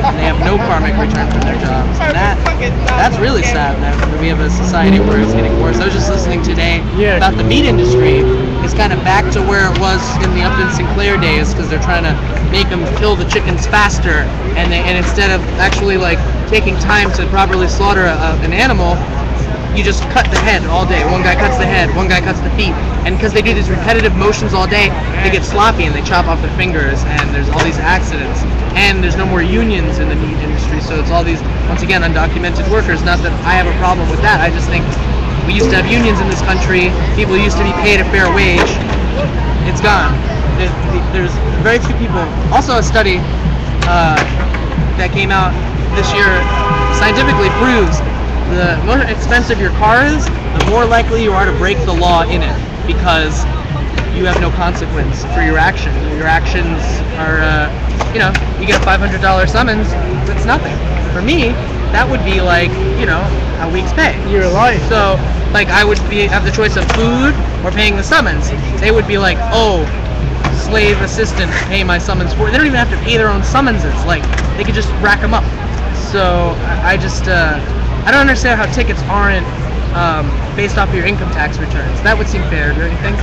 and they have no karmic return from their jobs. And that's really sad that we have a society where it's getting worse. I was just listening today about the meat industry. It's kind of back to where it was in the Upton Sinclair days, because they're trying to make them kill the chickens faster, and instead of actually like taking time to properly slaughter an animal, you just cut the head all day. One guy cuts the head, one guy cuts the feet, and because they do these repetitive motions all day, they get sloppy and they chop off their fingers, and there's all these accidents, and there's no more unions in the meat industry, so it's all these, once again, undocumented workers. Not that I have a problem with that, I just think we used to have unions in this country, people used to be paid a fair wage. It's gone. There's very few people. Also, a study that came out this year scientifically proves the more expensive your car is, the more likely you are to break the law in it, because you have no consequence for your action. Your actions are, you get a $500 summons, that's nothing. For me, that would be like, a week's pay. Your life. So, like, I would have the choice of food or paying the summons. They would be like, oh, slave assistant, pay my summons for. They don't even have to pay their own summonses. Like, they could just rack them up. So, I don't understand how tickets aren't based off of your income tax returns. That would seem fair, don't you think?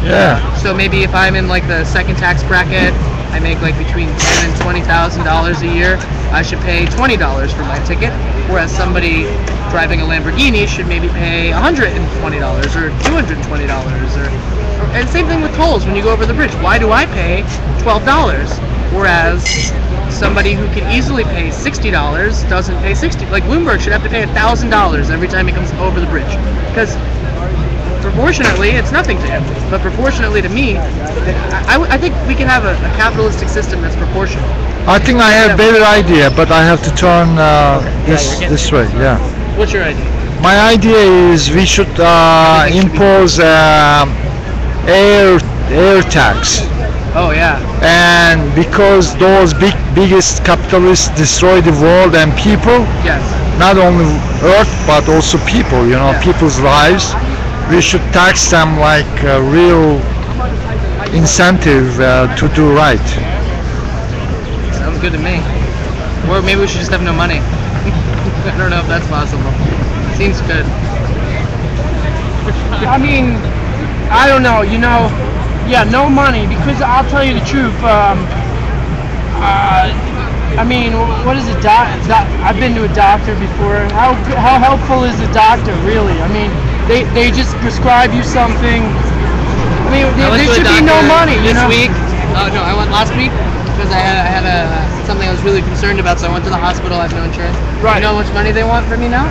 Yeah. So maybe if I'm in like the second tax bracket, I make like between $10,000 and $20,000 a year, I should pay $20 for my ticket, whereas somebody driving a Lamborghini should maybe pay $120 or $220 and same thing with tolls when you go over the bridge. Why do I pay $12, whereas somebody who can easily pay $60 doesn't pay $60? Like Bloomberg should have to pay $1,000 every time he comes over the bridge, because proportionately it's nothing to him, but proportionately to me, I think we can have a capitalistic system that's proportional. I think I have a better idea, but I have to turn this way. Yeah. What's your idea? My idea is we should impose air tax. Oh yeah. And because those biggest capitalists destroy the world and people, yes, not only earth but also people, people's lives, we should tax them like a real incentive to do right. Sounds good to me. Or maybe we should just have no money. I don't know if that's possible. Seems good. I mean, I don't know, yeah, no money, because I'll tell you the truth, I mean, what is a I've been to a doctor before. How helpful is a doctor, really? I mean, they just prescribe you something. I mean, there should be no money, this week. Oh no, I went last week because I had something I was really concerned about, so I went to the hospital. I have no insurance. Right. You know how much money they want from me now?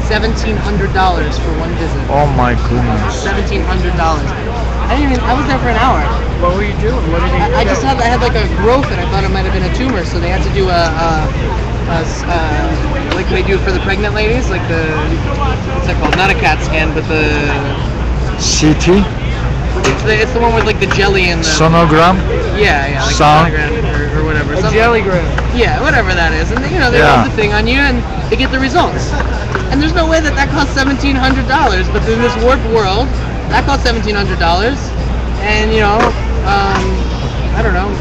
$1,700 for one visit. Oh my goodness. $1,700. I was there for an hour. What were you doing? What did I had like a growth, and I thought it might have been a tumor, so they had to do like they do for the pregnant ladies, like what's that called? Not a CAT scan, but the CT. It's the one with like the jelly and the sonogram. Yeah, like sonogram or whatever. A jellygram. Yeah, whatever that is, and they run the thing on you and they get the results. And there's no way that costs $1,700, but in this warped world, that costs $1,700. And I don't know.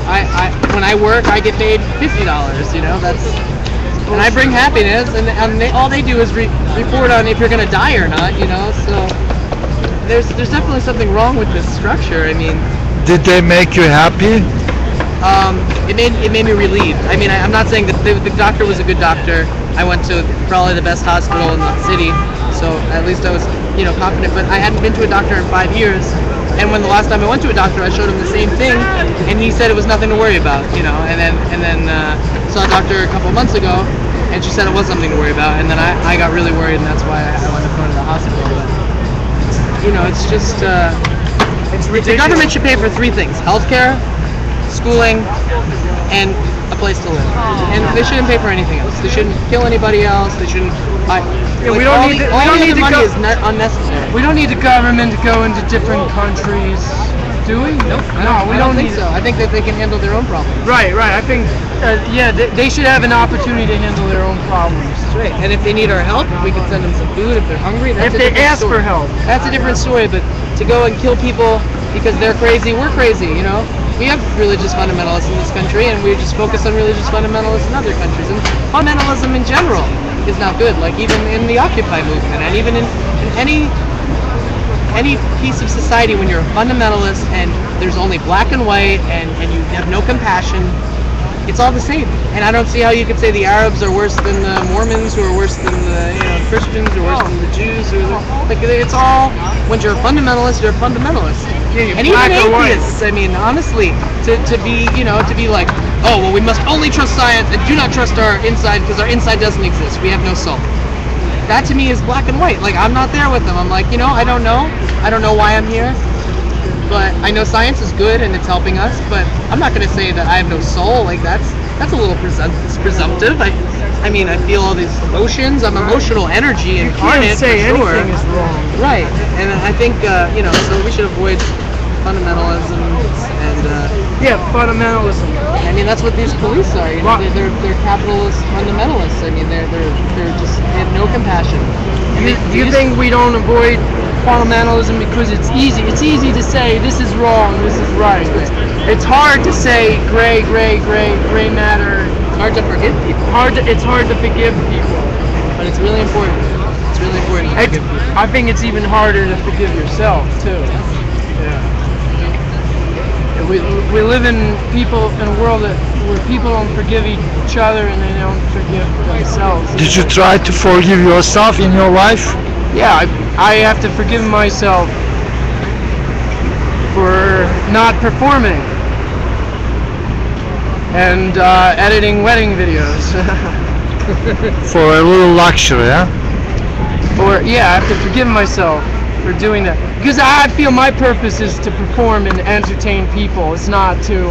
When I work, I get paid $50. That's. And I bring happiness, and all they do is report on if you're gonna die or not. So there's definitely something wrong with this structure. I mean. Did they make you happy? It made me relieved. I mean, I'm not saying that the doctor was a good doctor. I went to probably the best hospital in the city, so at least I was, confident. But I hadn't been to a doctor in 5 years, and when the last time I went to a doctor, I showed him the same thing, and he said it was nothing to worry about, And then saw a doctor a couple months ago, and she said it was something to worry about, and then I got really worried, and that's why I wound up going to the hospital. But it's just it's ridiculous. The government should pay for 3 things: healthcare, schooling, and a place to live. And they shouldn't pay for anything else. They shouldn't kill anybody else. They shouldn't. We don't need the money is unnecessary. We don't need the government to go into different countries, do we? Nope. No, we don't think so. I think that they can handle their own problems. Right. I think, they should have an opportunity to handle their own problems. That's right. And if they need our help, we can send them some food. If they're hungry, that's if they ask for help, that's a different story. But to go and kill people because they're crazy, we're crazy. we have religious fundamentalists in this country, and we just focus on religious fundamentalists in other countries. And fundamentalism in general is not good. Like even in the Occupy movement, and even in any piece of society, when you're a fundamentalist and there's only black and white, and you have no compassion, it's all the same. And I don't see how you could say the Arabs are worse than the Mormons, who are worse than the Christians, or worse than the Jews, or like it's all. When you're a fundamentalist, you're a fundamentalist. Yeah, and even atheists. I mean, honestly, to be like, oh well, we must only trust science and do not trust our inside because our inside doesn't exist. We have no soul. That to me is black and white. Like I'm not there with them. I'm like, I don't know. I don't know why I'm here. But I know science is good and it's helping us, but I'm not going to say that I have no soul. Like that's a little presumptive. I mean, I feel all these emotions. I'm emotional energy incarnate. You can't say for sure. anything is wrong. Right, and I think so we should avoid fundamentalism and yeah, fundamentalism. I mean, that's what these police are. They're capitalist fundamentalists. I mean, they're just they have no compassion. Do you think we don't avoid fundamentalism because it's easy? It's easy to say this is wrong, this is right. It's hard to say gray matter. It's hard to forgive people. It's hard to forgive people. But it's really important. It's really important to forgive people. I think it's even harder to forgive yourself too. Yeah. We live in a world where people don't forgive each other and they don't forgive themselves. Did you try to forgive yourself in your life? Yeah, I have to forgive myself for not performing and editing wedding videos. For a little luxury, yeah? I have to forgive myself for doing that. Because I feel my purpose is to perform and entertain people. It's not to,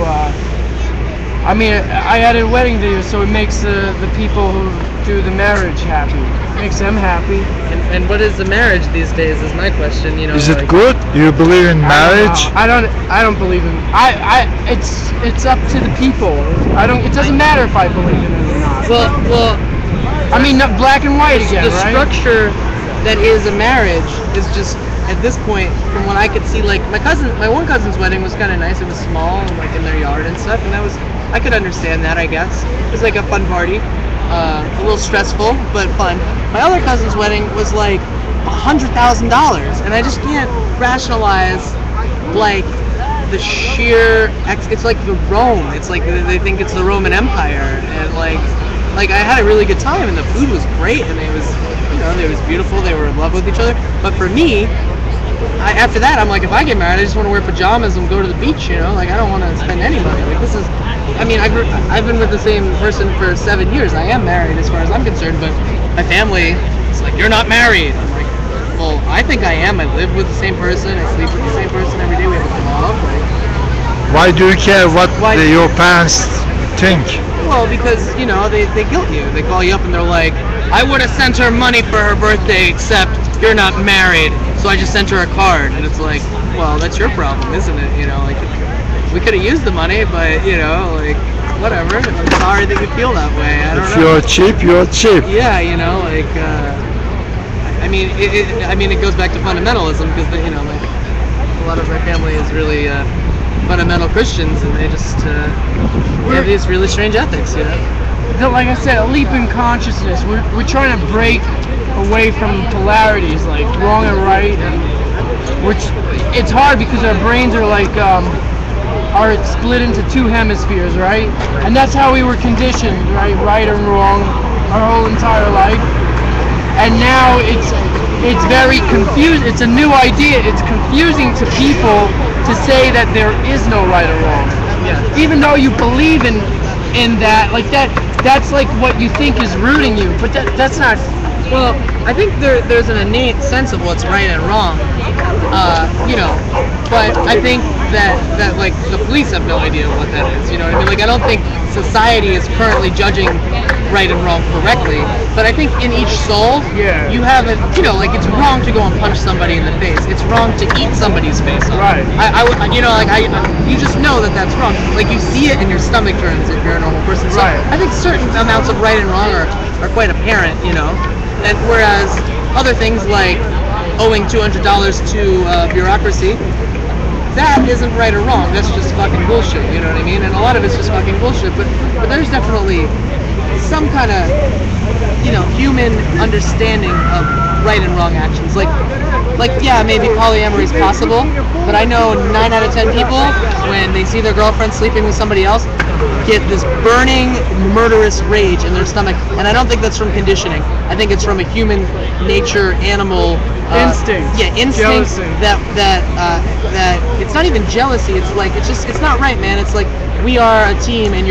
I edit wedding videos so it makes the people who do the marriage happy. It makes them happy. And what is the marriage these days is my question, Is it good? You believe in marriage? I don't believe in it's up to the people. It doesn't matter if I believe in it or not. Well I mean, not black and white again, the right? structure that is a marriage is just at this point, from what I could see, like my one cousin's wedding was kind of nice. It was small and like in their yard and stuff, and I could understand that, I guess. It was like a fun party, a little stressful but fun. My other cousin's wedding was like $100,000, and I just can't rationalize like the sheer. It's like the Rome. It's like they think it's the Roman Empire, and like I had a really good time, and the food was great, and it was beautiful. They were in love with each other. But for me, after that, I'm like, if I get married, I just want to wear pajamas and go to the beach. Like I don't want to spend any money. Like this is. I mean, I've been with the same person for 7 years. I am married as far as I'm concerned, but my family is like, you're not married. I'm like, well, I think I am. I live with the same person. I sleep with the same person every day. We have a dog. Why do you care what your parents think? Well, because, they guilt you. They call you up and they're like, I would have sent her money for her birthday, except you're not married, so I just sent her a card. And it's like, well, that's your problem, isn't it? Like, we could have used the money, but, like, whatever. I'm sorry that you feel that way. I don't know. If you're cheap, you're cheap. Yeah, like, it goes back to fundamentalism, because, like, a lot of our family is really fundamental Christians, and they just have these really strange ethics, Like I said, a leap in consciousness. We're trying to break away from polarities like wrong and right, and it's hard because our brains are like are split into two hemispheres, right? And that's how we were conditioned, right and wrong, our whole entire life. And now it's very confusing. It's a new idea. It's confusing to people to say that there is no right or wrong. Yeah. Even though you believe in that, like that's like what you think is rooting you, but that's not. Well, I think there's an innate sense of what's right and wrong, but I think that like the police have no idea what that is, you know what I mean? Like I don't think society is currently judging right and wrong correctly, but I think in each soul, you have it, like it's wrong to go and punch somebody in the face. It's wrong to eat somebody's face off. Right. You just know that that's wrong. Like you see it and your stomach turns if you're a normal person. So right. I think certain amounts of right and wrong are quite apparent, and whereas other things like owing $200 to bureaucracy, that isn't right or wrong. That's just fucking bullshit. You know what I mean? And a lot of it's just fucking bullshit. But there's definitely some kind of, you know, human understanding of right and wrong actions. Like yeah, maybe polyamory is possible, but I know 9 out of 10 people, when they see their girlfriend sleeping with somebody else, get this burning, murderous rage in their stomach. And I don't think that's from conditioning. I think it's from a human nature, animal instinct. Yeah, instinct. Jealousy. That it's not even jealousy. It's like it's not right, man. It's like we are a team, and